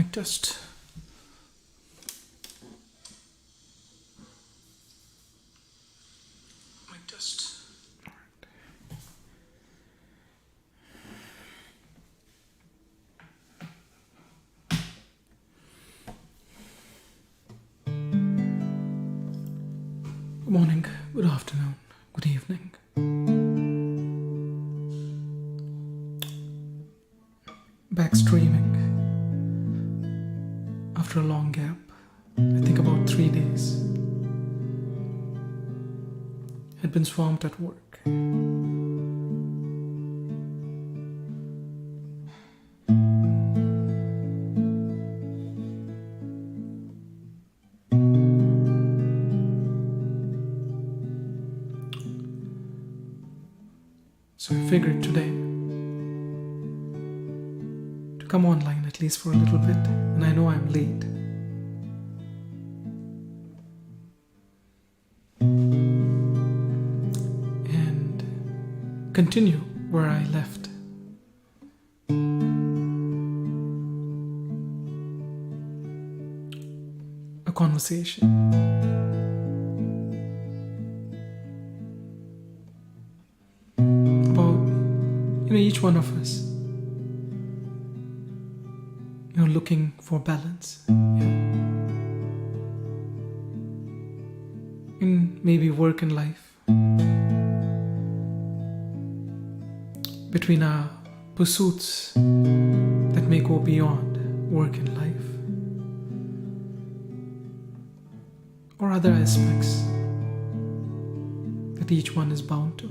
Mic test. Mic test. Good morning, good afternoon, good evening. Back streaming after a long gap. I think about 3 days. Had been swamped at work. So I figured today to come online at least for a little bit, and I know I'm late. And continue where I left. A conversation. Each one of us, looking for balance. In maybe work and life. Between our pursuits that may go beyond work and life. Or other aspects that each one is bound to.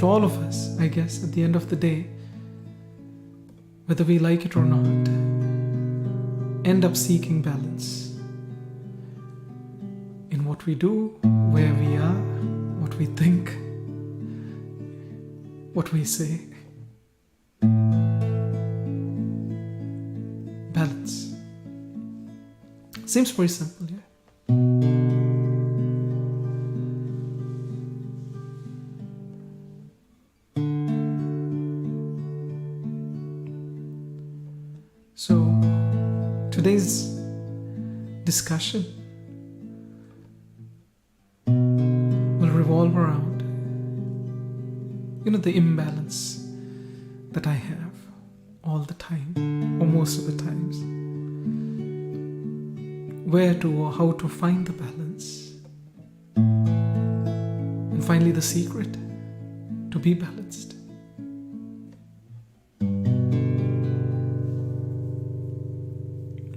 All of us, I guess, at the end of the day, whether we like it or not, end up seeking balance in what we do, where we are, what we think, what we say. Balance. Seems very simple, yeah? So, today's discussion will revolve around, the imbalance that I have all the time, or most of the times. Where to or how to find the balance. And finally, the secret to be balanced.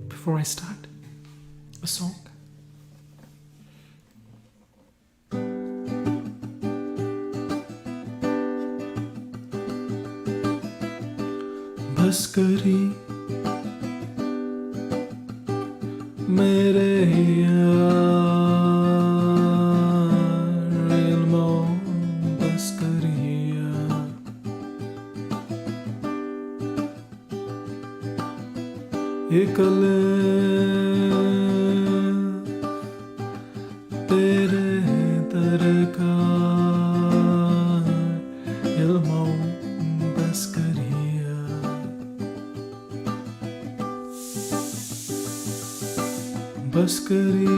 Before I start, a song. बस करी मेरे यार Elmo बस करी इकले तेरे दरकार Elmo बस करिया बस करी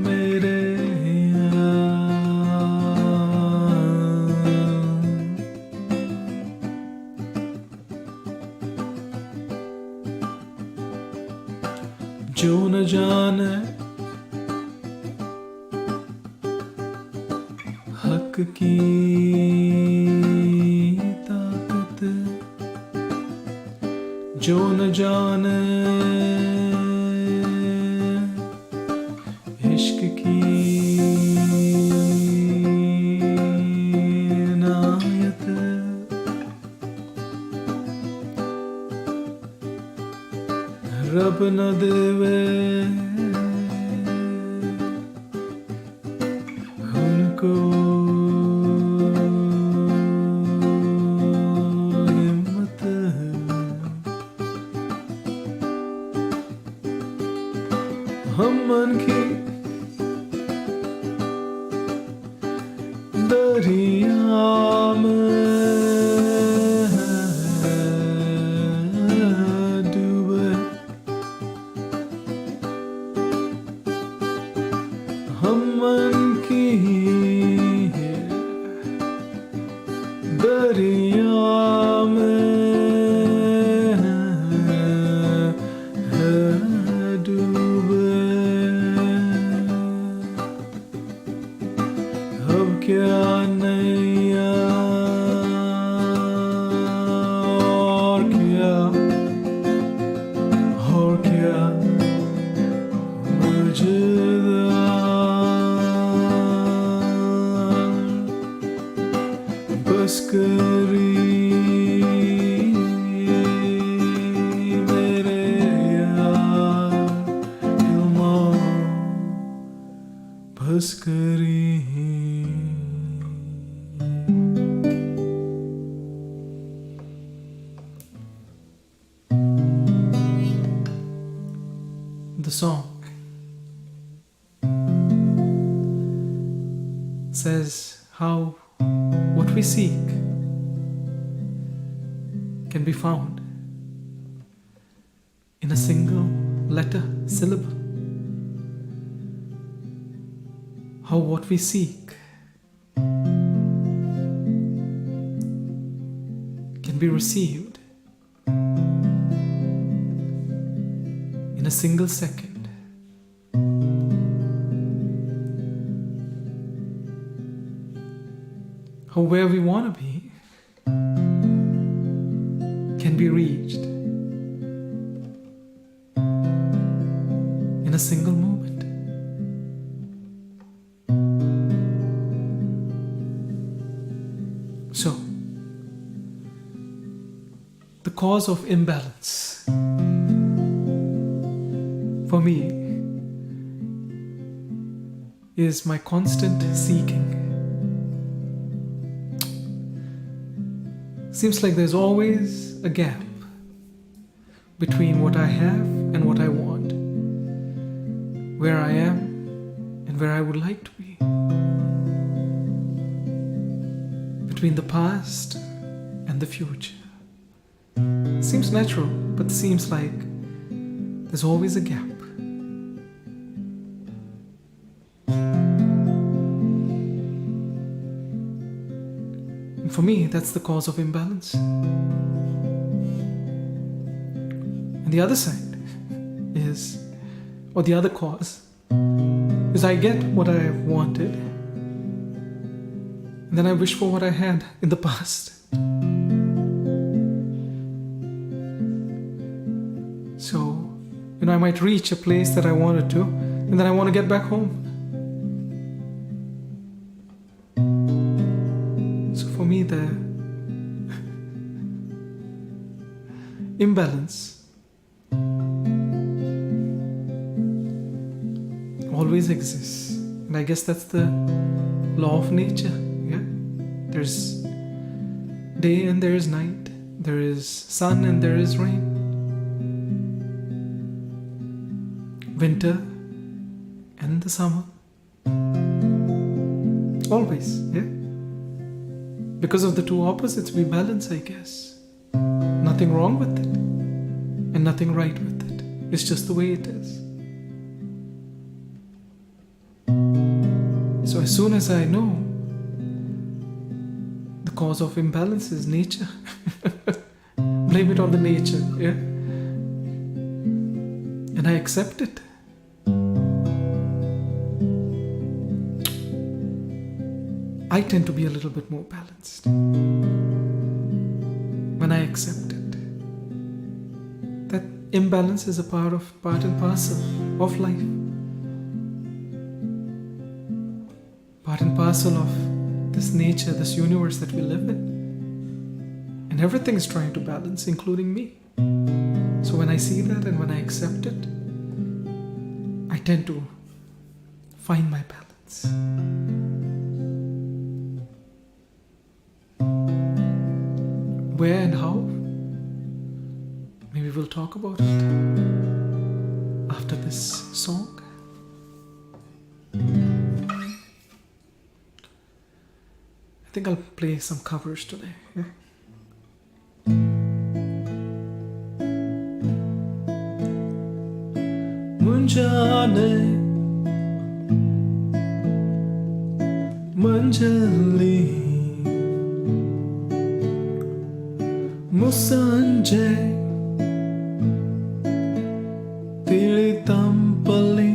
मेरे जो न जाने हक की ताकत जो न जाने इश्क की इनायत रब न देवे उनको हिम्मत हम मन की दर दरिया में डूबे हम मन की दरिया में डूबे अब क्या नैया और क्या मजेदार बस करी मेरे यार इल्मा बस करी The song says how what we seek can be found in a single letter, syllable. How what we seek can be received in a single second. How where we want to be can be reached in a single moment. So, the cause of imbalance for me is my constant seeking. Seems like there's always a gap between what I have and what I want, where I am and where I would like to be, between the past and the future. Seems natural, but seems like there's always a gap. And for me, that's the cause of imbalance. And the other side is, or the other cause, is I get what I wanted, and then I wish for what I had in the past. So, I might reach a place that I wanted to, and then I want to get back home. So for me, the imbalance always exists. And I guess that's the law of nature. Yeah? There's day and there is night. There is sun and there is rain. Winter and the summer. Always, yeah? Because of the two opposites, we balance, I guess. Nothing wrong with it, and nothing right with it. It's just the way it is. So as soon as I know the cause of imbalance is nature, blame it on the nature, yeah? And I accept it. I tend to be a little bit more balanced when I accept it. That imbalance is a part and parcel of life. Part and parcel of this nature, this universe that we live in. And everything is trying to balance, including me. So when I see that and when I accept it, I tend to find my balance. Where and how? Maybe we'll talk about it after this song. think I'll play some covers today. Yeah? ಮುಂಜಾನೆ ಮಂಜಲ್ಲಿ ಮುಸ್ಸಂಜೆ ತಿಳಿ ತಂಪಲ್ಲಿ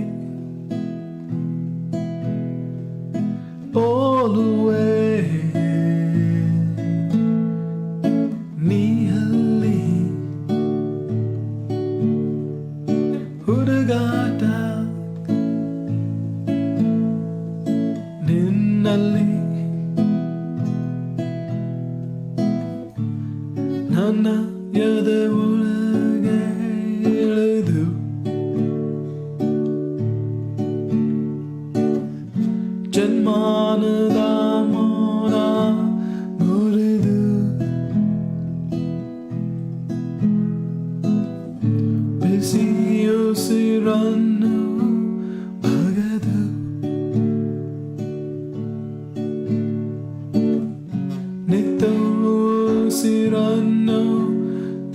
ಓಲುವೆ ನೀಯಲ್ಲಿ ಹುಡುಗಾಟ ನಿನ್ನಲ್ಲಿ ನನ್ನ ಎದೆ ಒಳಗೆ ಇಳಿದು ಜನ್ಮಾನದ ಮೌನ ಮುರಿದು ಬಿಸಿಯುಸಿರನ್ನು ಬಗೆದು ನಿತ್ತುಸಿರನ್ನು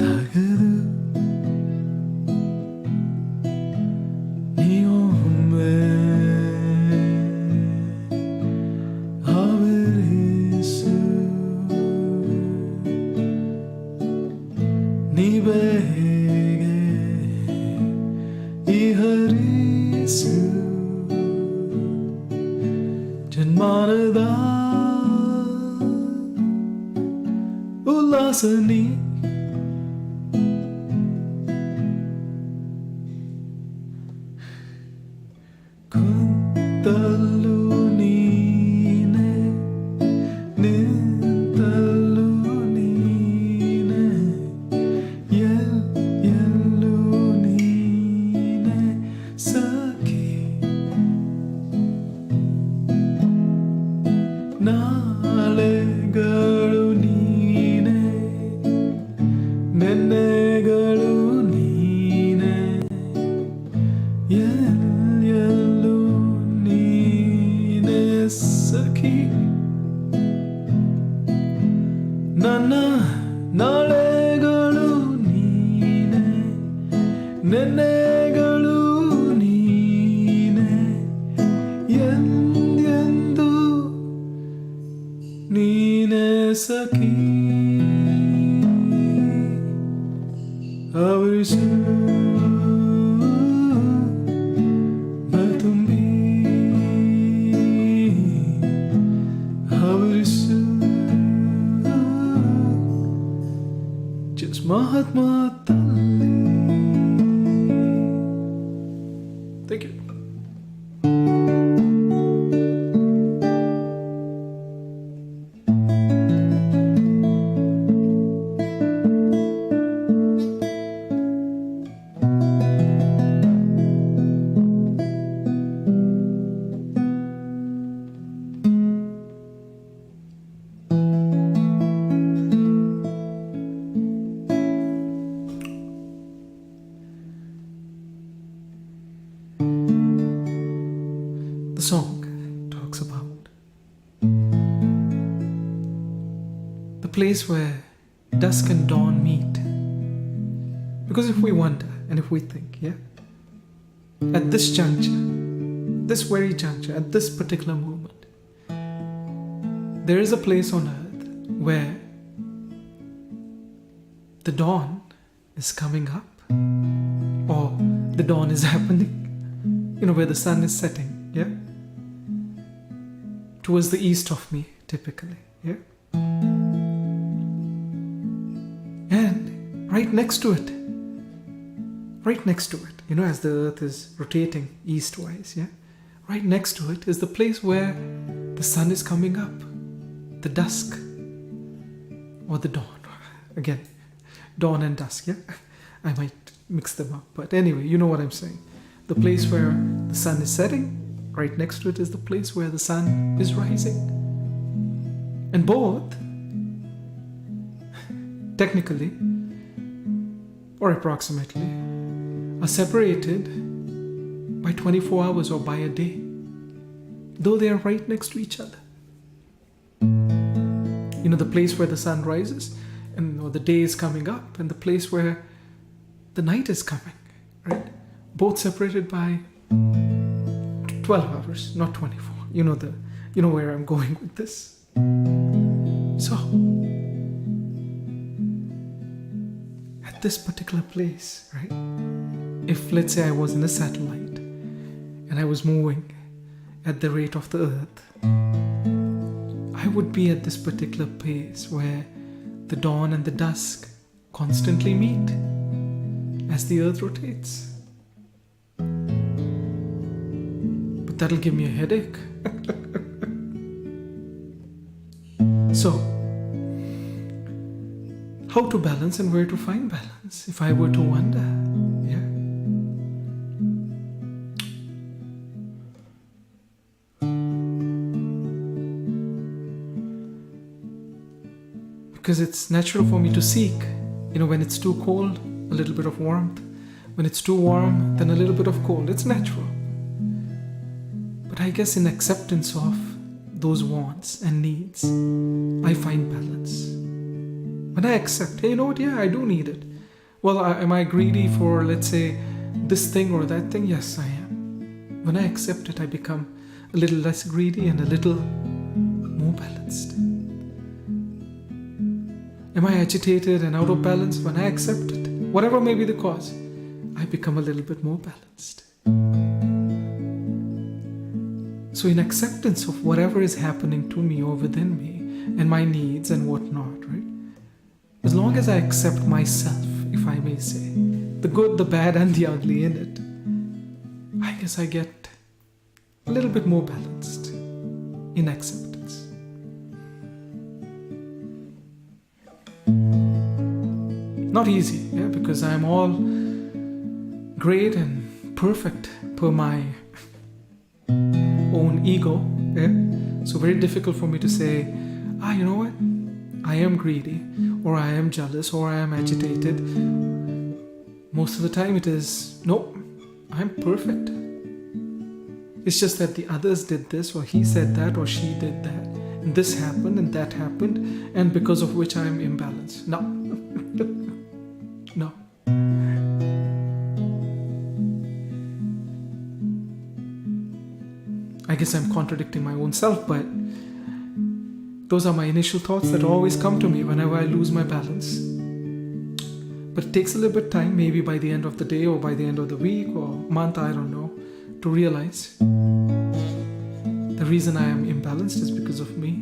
ತೆಗೆದು ನೀವೊಮ್ಮೆ ಆವರಿಸು ನೀವೇಗೆ ಹರಿಸು ಜನ್ಮಾನದ ಉಲ್ಲಾಸನಿ ಕುಂತಲ್ಲೂ ನೀನೆ ನಿಂತಲ್ಲೂ ನೀನೆ ಎಲ್ಲೂ ನೀನೆ ಸಖಿ ನಾಳೆಗಳು ನೀನೆ ನೆನ್ನೆಗಳು ನೀನೆ ಎಲ್ಲೂ ನೀನೆ ಸಖಿ ನನ್ನ ನಾಳೆಗಳು ನೀನೆ ನೆನ್ನೆಗಳು ನೀನೆ ಎಂದೆಂದು ನೀನೆ ಸಖಿ ಆವರಿಸು ತುಂಬಿ ಆವರಿಸು just ಮಹಾತ್ಮ ತಲ್ಲಿ. Thank you. The song talks about the place where dusk and dawn meet. Because if we wonder and if we think, yeah, at this juncture, this very juncture, at this particular moment, there is a place on earth where the dawn is coming up, or the dawn is happening, where the sun is setting, yeah, towards the east of me, typically, yeah, and right next to it, as the earth is rotating eastwise, yeah, right next to it is the place where the sun is coming up, the dusk, or the dawn, again, dawn and dusk, yeah, I might mix them up, but anyway, you know what I'm saying. The place where the sun is setting, right next to it is the place where the sun is rising. And both, technically, or approximately, are separated by 24 hours or by a day, though they are right next to each other. the place where the sun rises and the day is coming up, and the place where the night is coming, right? Both separated by 12 hours, not 24. You know where I'm going with this. So, at this particular place, right? If, let's say, I was in a satellite and I was moving at the rate of the Earth, I would be at this particular place where the dawn and the dusk constantly meet as the Earth rotates. But that'll give me a headache. So, how to balance and where to find balance, if I were to wonder, yeah. Because it's natural for me to seek, when it's too cold, a little bit of warmth. When it's too warm, then a little bit of cold. It's natural. But I guess in acceptance of those wants and needs, I find balance. When I accept, hey, you know what? Yeah, I do need it. Well, am I greedy for, let's say, this thing or that thing? Yes, I am. When I accept it, I become a little less greedy and a little more balanced. Am I agitated and out of balance? When I accept it, whatever may be the cause, I become a little bit more balanced. So in acceptance of whatever is happening to me or within me and my needs and whatnot, right? As long as I accept myself, if I may say, the good, the bad, and the ugly in it, I guess I get a little bit more balanced in acceptance. Not easy, yeah, because I'm all great and perfect per my own ego, yeah? So very difficult for me to say, you know what, I am greedy, or I am jealous, or I am agitated. Most of the time it is, no, I'm perfect. It's just that the others did this, or he said that, or she did that, and this happened and that happened, and because of which I'm imbalanced. No. No. I guess I'm contradicting my own self, but those are my initial thoughts that always come to me whenever I lose my balance. But it takes a little bit of time, maybe by the end of the day or by the end of the week or month, I don't know, to realize the reason I am imbalanced is because of me.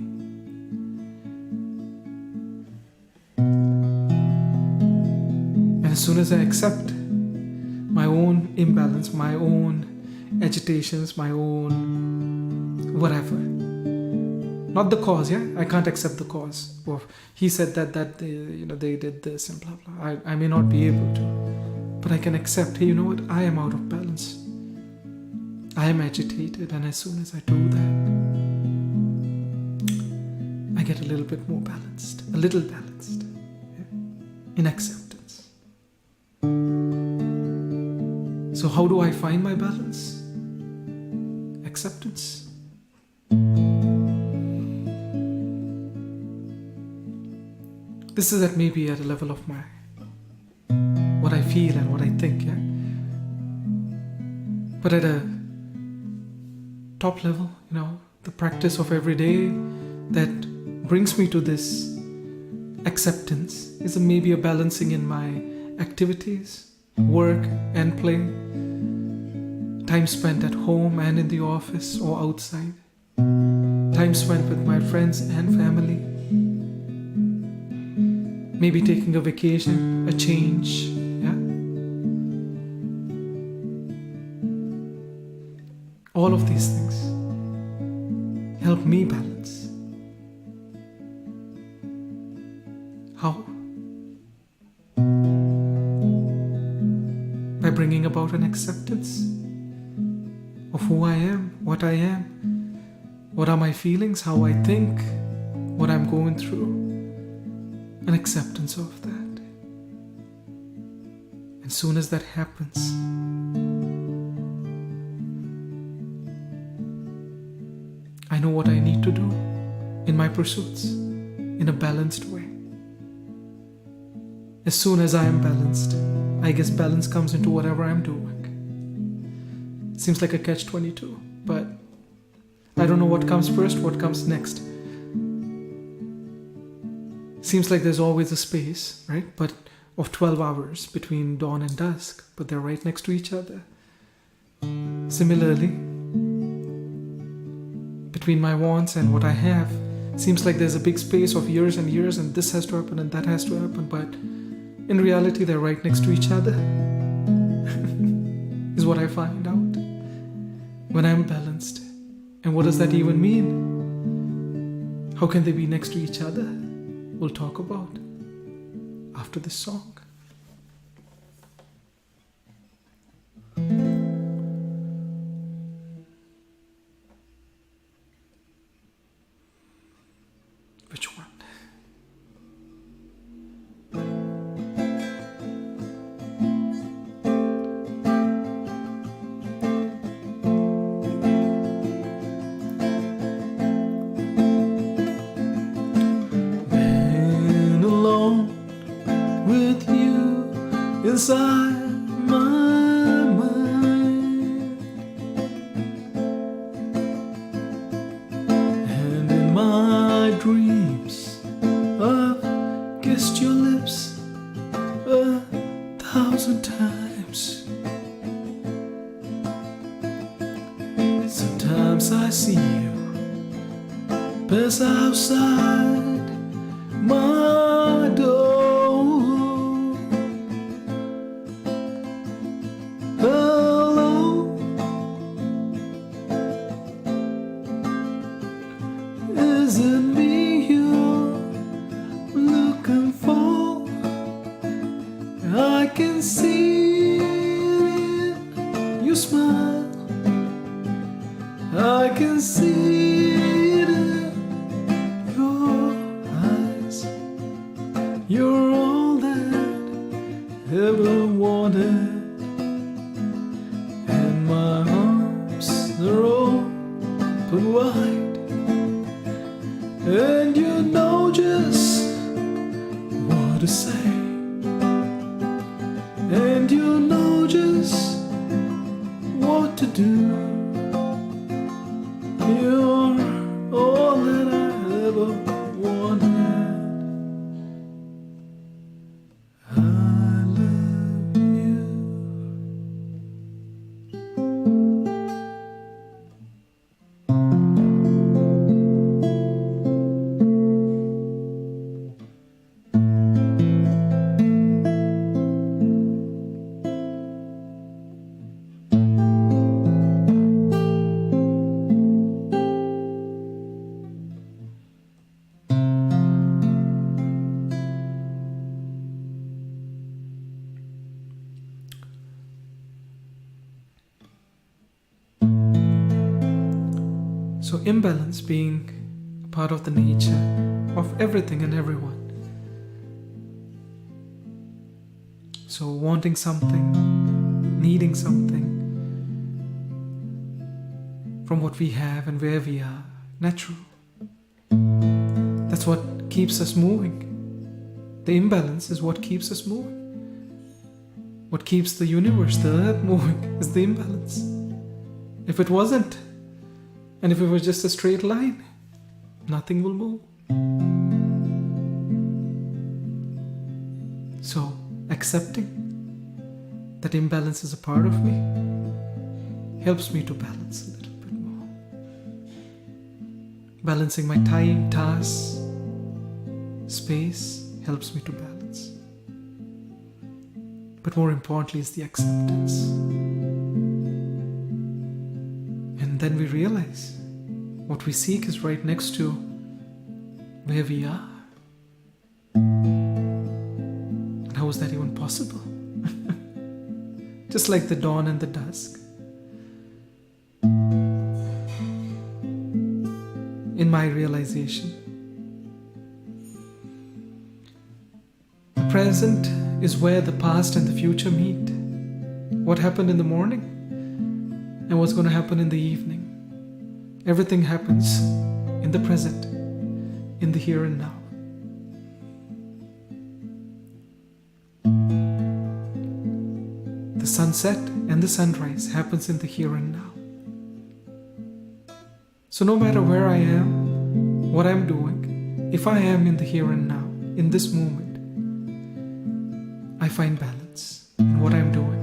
And as soon as I accept my own imbalance, my own agitations, my own whatever, not the cause, yeah? I can't accept the cause. Or he said that they did this and blah, blah. I may not be able to. But I can accept, hey, you know what? I am out of balance. I am agitated. And as soon as I do that, I get a little bit more balanced. A little balanced. Yeah? In acceptance. So how do I find my balance? Acceptance. This is maybe at a level of what I feel and what I think, yeah. But at a top level, the practice of every day that brings me to this acceptance is maybe a balancing in my activities, work and play, time spent at home and in the office or outside, time spent with my friends and family, maybe taking a vacation, a change, yeah? All of these things help me balance. How? By bringing about an acceptance of who I am, what are my feelings, how I think, what I'm going through. An acceptance of that. As soon as that happens, I know what I need to do in my pursuits. in a balanced way. As soon as I am balanced, I guess balance comes into whatever I'm doing. Seems like a catch-22, but I don't know what comes first, what comes next. Seems like there's always a space, right? But of 12 hours between dawn and dusk, but they're right next to each other. Similarly, between my wants and what I have, seems like there's a big space of years and years, and this has to happen and that has to happen, but in reality they're right next to each other. Is what I find out when I'm balanced. And what does that even mean? How can they be next to each other? We'll talk about after this song. Which one? Been alone with you inside my mind, and in my dreams I've kissed your lips 1,000 times. Sometimes I see you pass outside my door. Hello, is it me you're looking for? I can see it in your smile. I can see it in your eyes. You're all that I ever wanted, and my arms are open wide, and you know just what to say, and you know just what to do. You're all that I ever wanted. I love you. So imbalance being a part of the nature of everything and everyone. So wanting something, needing something from what we have and where we are, natural. That's what keeps us moving. The imbalance is what keeps us moving. What keeps the universe, the earth moving is the imbalance. If it wasn't, and if it was just a straight line, nothing will move. So, accepting that imbalance is a part of me helps me to balance a little bit more. Balancing my time, tasks, space helps me to balance. But more importantly is the acceptance. And then we realize what we seek is right next to where we are. And how is that even possible? Just like the dawn and the dusk. In my realization, the present is where the past and the future meet. What happened in the morning and what's going to happen in the evening. Everything happens in the present, in the here and now. sunset and the sunrise happens in the here and now. So no matter where I am, what I'm doing, if I am in the here and now, in this moment, I find balance in what I'm doing.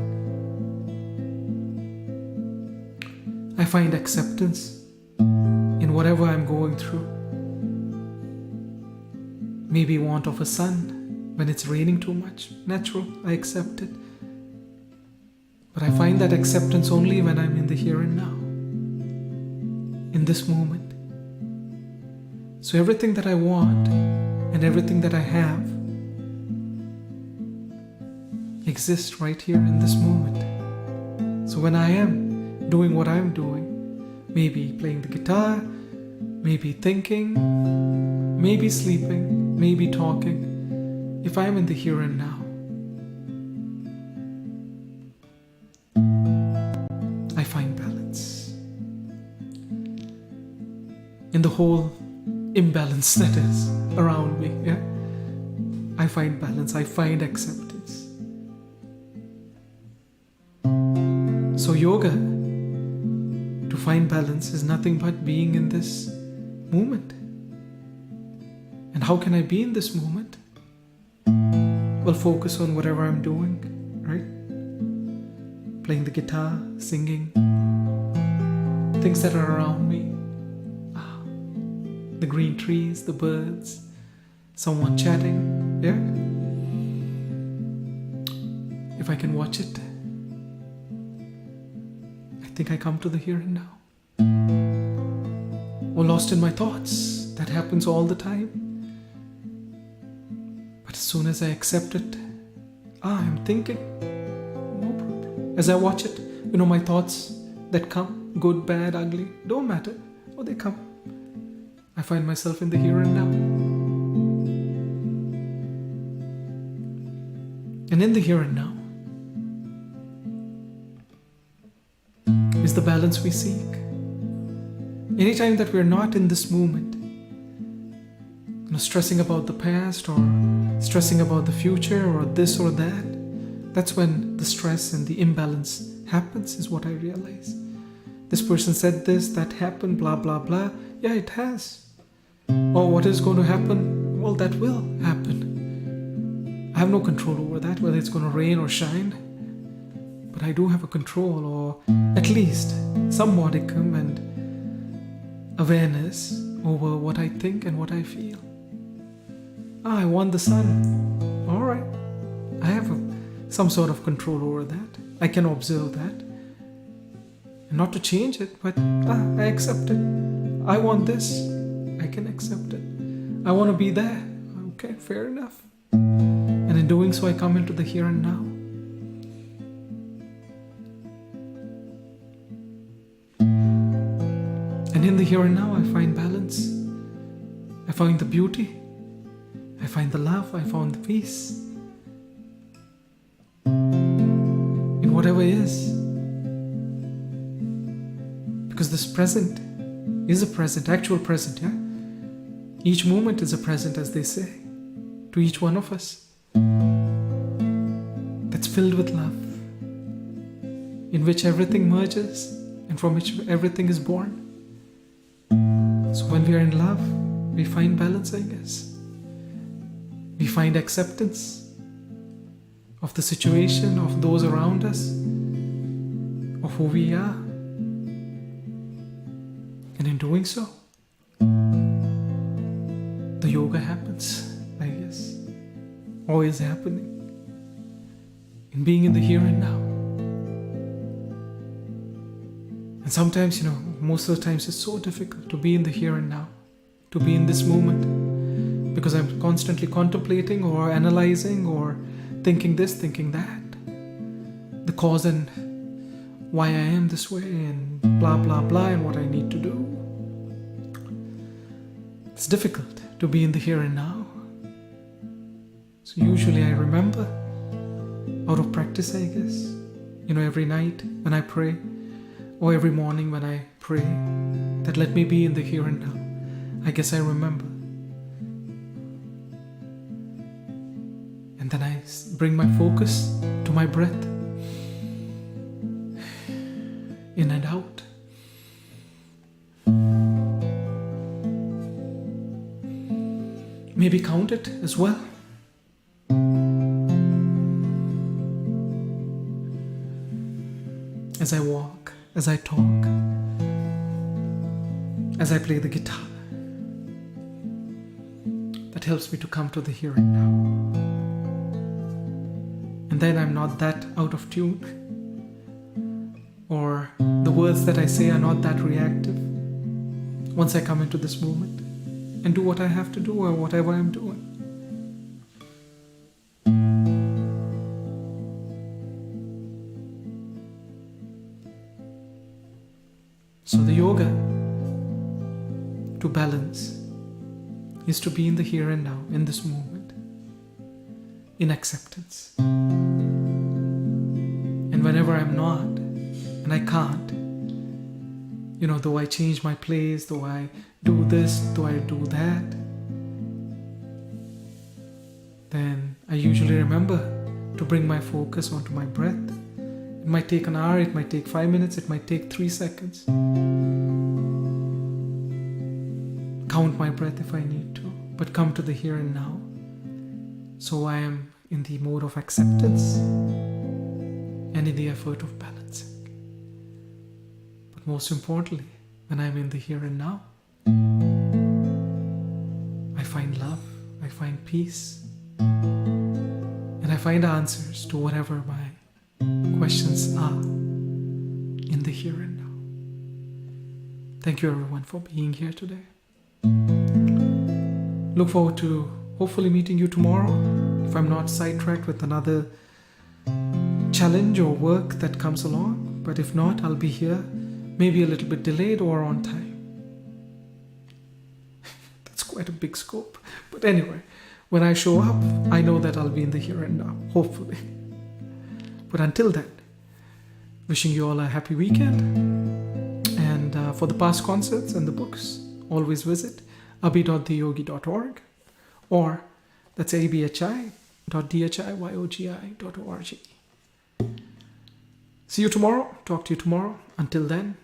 I find acceptance in whatever I'm going through. Maybe want of a sun when it's raining too much. Natural, I accept it. But I find that acceptance only when I'm in the here and now, in this moment. So everything that I want and everything that I have exists right here in this moment. So when I am doing what I'm doing, maybe playing the guitar, maybe thinking, maybe sleeping, maybe talking, if I'm in the here and now, I find balance in the whole imbalance that is around me. Yeah, I find balance, I find acceptance. So yoga, to find balance, is nothing but being in this moment. And how can I be in this moment? Well, focus on whatever I'm doing, right? Playing the guitar, singing, things that are around me. The green trees, the birds, someone chatting, yeah? If I can watch it, I think I come to the here and now. Or lost in my thoughts, that happens all the time. But as soon as I accept it, I'm thinking, no problem. As I watch it, my thoughts that come, good, bad, ugly, don't matter. Oh, they come. I find myself in the here and now. And in the here and now is the balance we seek. Anytime that we're not in this moment, stressing about the past or stressing about the future or this or that, that's when the stress and the imbalance happens, is what I realize. This person said this, that happened, blah, blah, blah. Yeah, it has. Or what is going to happen? Well, that will happen. I have no control over that, whether it's going to rain or shine. But I do have a control, or at least some modicum and awareness over what I think and what I feel. I want the sun. All right. I have some sort of control over that. I can observe that. And not to change it, but I accept it. I want this. I can accept it. I want to be there. Okay, fair enough. And in doing so, I come into the here and now. And in the here and now, I find balance. I find the beauty. I find the love. I find the peace. In whatever is. Because this present is a present, actual present, yeah? Each moment is a present, as they say, to each one of us. That's filled with love, in which everything merges and from which everything is born. So when we are in love, we find balance, I guess. We find acceptance of the situation, of those around us, of who we are. And in doing so, the yoga happens, I guess. Always happening. In being in the here and now. And sometimes, most of the times it's so difficult to be in the here and now. To be in this moment. Because I'm constantly contemplating or analyzing or thinking this, thinking that. The cause and why I am this way and blah, blah, blah, and what I need to do. It's difficult to be in the here and now. So usually I remember, out of practice, I guess, every night when I pray, or every morning when I pray, that let me be in the here and now. I guess I remember. And then I bring my focus to my breath. in and out. Maybe count it as well. As I walk, as I talk, as I play the guitar. That helps me to come to the here and now. And then I'm not that out of tune, or the words that I say are not that reactive. Once I come into this moment and do what I have to do or whatever I'm doing. So the yoga to balance is to be in the here and now, in this moment, in acceptance. And whenever I'm not, and I can't, though I change my place, though I do this, though I do that, then I usually remember to bring my focus onto my breath. It might take an hour, it might take 5 minutes, it might take 3 seconds. Count my breath if I need to, but come to the here and now. So I am in the mode of acceptance and in the effort of balancing. But most importantly, when I'm in the here and now, I find love, I find peace, and I find answers to whatever my questions are in the here and now. Thank you everyone for being here today. Look forward to hopefully meeting you tomorrow if I'm not sidetracked with another challenge or work that comes along. But if not, I'll be here, maybe a little bit delayed or on time. That's quite a big scope. But anyway, when I show up, I know that I'll be in the here and now, hopefully. But until then, wishing you all a happy weekend. And for the past concerts and the books, always visit abhi.dhiyogi.org, or that's abhi.dhiyogi.org. See you tomorrow. Talk to you tomorrow. Until then,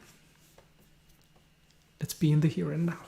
let's be in the here and now.